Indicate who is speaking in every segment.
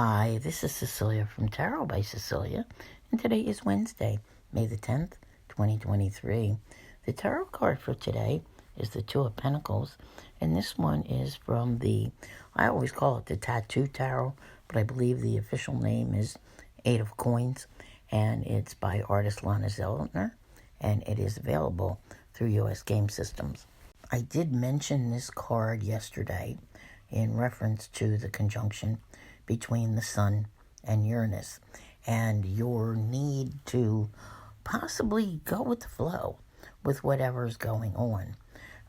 Speaker 1: Hi, this is Cecilia from Tarot by Cecilia, and today is Wednesday, May the 10th, 2023. The tarot card for today is the Two of Pentacles, and this one is from I always call it the Tattoo Tarot, but I believe the official name is Eight of Coins, and it's by artist Lana Zellner, and it is available through U.S. game systems. I did mention this card yesterday in reference to the conjunction between the Sun and Uranus and your need to possibly go with the flow with whatever's going on.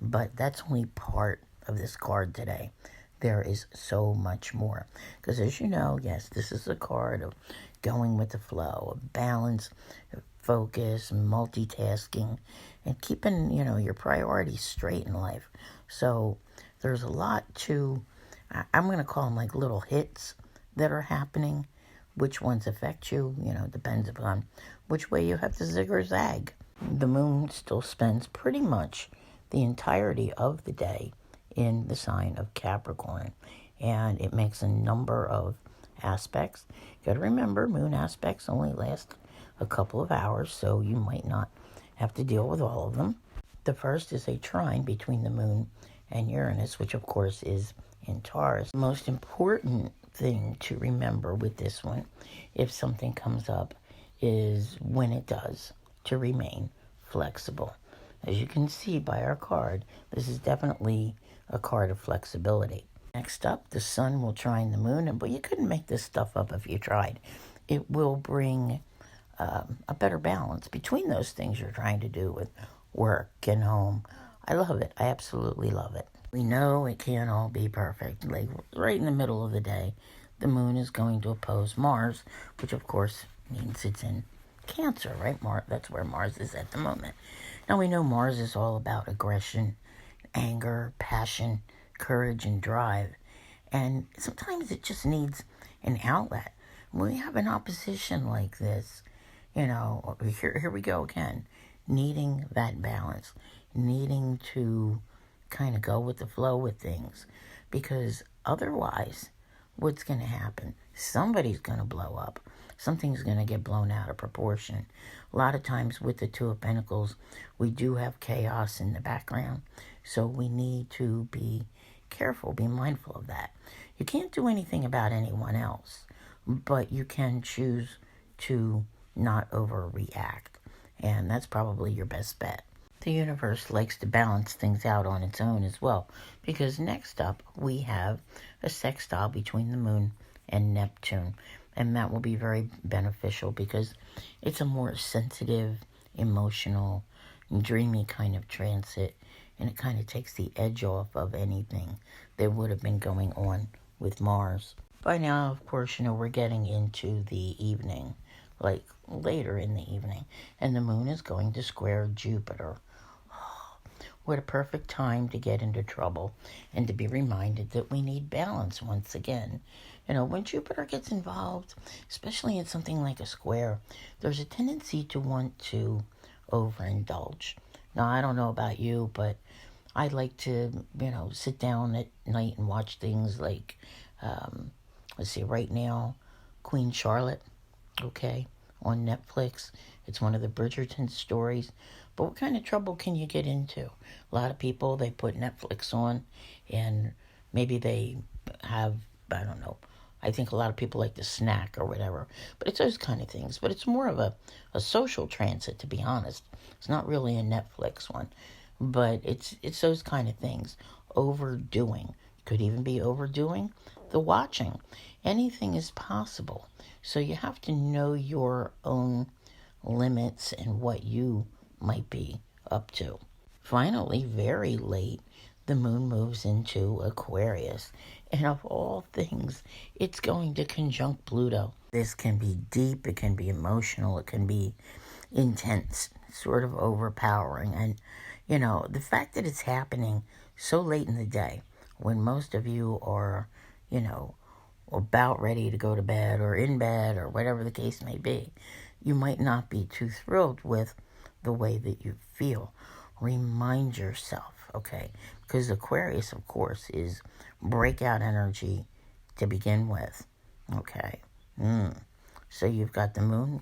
Speaker 1: But that's only part of this card today. There is so much more. Because as you know, yes, this is a card of going with the flow, of balance, focus, multitasking, and keeping, your priorities straight in life. So there's a lot to, I'm going to call them like little hits that are happening. Which ones affect you, depends upon which way you have to zig or zag. The moon still spends pretty much the entirety of the day in the sign of Capricorn, and it makes a number of aspects. You got to remember, moon aspects only last a couple of hours, so you might not have to deal with all of them. The first is a trine between the moon and Uranus, which of course is in Taurus. The most important thing to remember with this one, if something comes up, is when it does, to remain flexible. As you can see by our card, this is definitely a card of flexibility. Next up, the sun will trine the moon, but you couldn't make this stuff up if you tried. It will bring a better balance between those things you're trying to do with work and home. I love it. I absolutely love it. We know it can't all be perfect. Like right in the middle of the day, the moon is going to oppose Mars, which of course means it's in Cancer, right? That's where Mars is at the moment. Now we know Mars is all about aggression, anger, passion, courage, and drive. And sometimes it just needs an outlet. When we have an opposition like this, here we go again, needing that balance, needing to kind of go with the flow with things, because otherwise what's going to happen? Somebody's going to blow up. Something's going to get blown out of proportion. A lot of times with the Two of Pentacles, we do have chaos in the background, so we need to be careful, be mindful of that. You can't do anything about anyone else, but you can choose to not overreact, and that's probably your best bet. The universe likes to balance things out on its own as well, because next up we have a sextile between the moon and Neptune, and that will be very beneficial because it's a more sensitive, emotional, dreamy kind of transit, and it kind of takes the edge off of anything that would have been going on with Mars. By now, of course, we're getting into the evening, like later in the evening, and the moon is going to square Jupiter. What a perfect time to get into trouble and to be reminded that we need balance once again. When Jupiter gets involved, especially in something like a square, there's a tendency to want to overindulge. Now, I don't know about you, but I like to, sit down at night and watch things like, let's see, right now, Queen Charlotte, okay, on Netflix. It's one of the Bridgerton stories. But what kind of trouble can you get into? A lot of people, they put Netflix on, and maybe they have, I don't know, I think a lot of people like to snack or whatever. But it's those kind of things. But it's more of a social transit, to be honest. It's not really a Netflix one. But it's those kind of things. Overdoing. Could even be overdoing the watching. Anything is possible. So you have to know your own limits and what you might be up to. Finally, very late, the moon moves into Aquarius. And of all things, it's going to conjunct Pluto. This can be deep, it can be emotional, it can be intense, sort of overpowering. And, the fact that it's happening so late in the day, when most of you are, about ready to go to bed or in bed or whatever the case may be, you might not be too thrilled with the way that you feel. Remind yourself, okay? Because Aquarius, of course, is breakout energy to begin with, Okay. So you've got the moon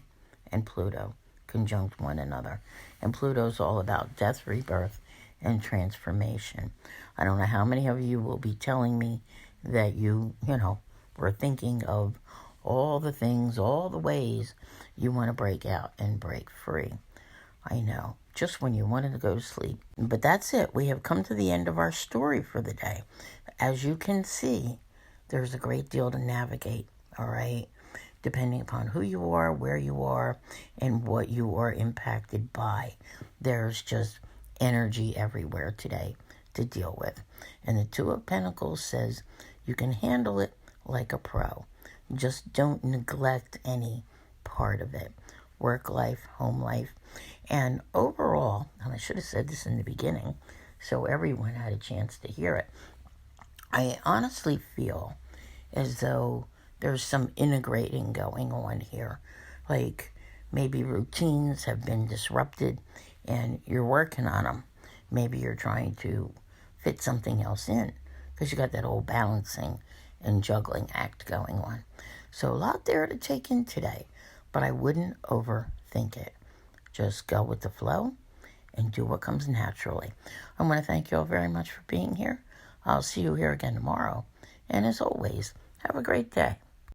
Speaker 1: and Pluto conjunct one another. And Pluto's all about death, rebirth, and transformation. I don't know how many of you will be telling me that you were thinking of all the things, all the ways you want to break out and break free. I know, just when you wanted to go to sleep. But that's it. We have come to the end of our story for the day. As you can see, there's a great deal to navigate, all right? Depending upon who you are, where you are, and what you are impacted by. There's just energy everywhere today to deal with. And the Two of Pentacles says you can handle it like a pro. Just don't neglect any part of it. Work life, home life, and overall, and I should have said this in the beginning so everyone had a chance to hear it, I honestly feel as though there's some integrating going on here. Like maybe routines have been disrupted and you're working on them. Maybe you're trying to fit something else in because you got that old balancing and juggling act going on. So a lot there to take in today, but I wouldn't overthink it. Just go with the flow and do what comes naturally. I want to thank you all very much for being here. I'll see you here again tomorrow. And as always, have a great day.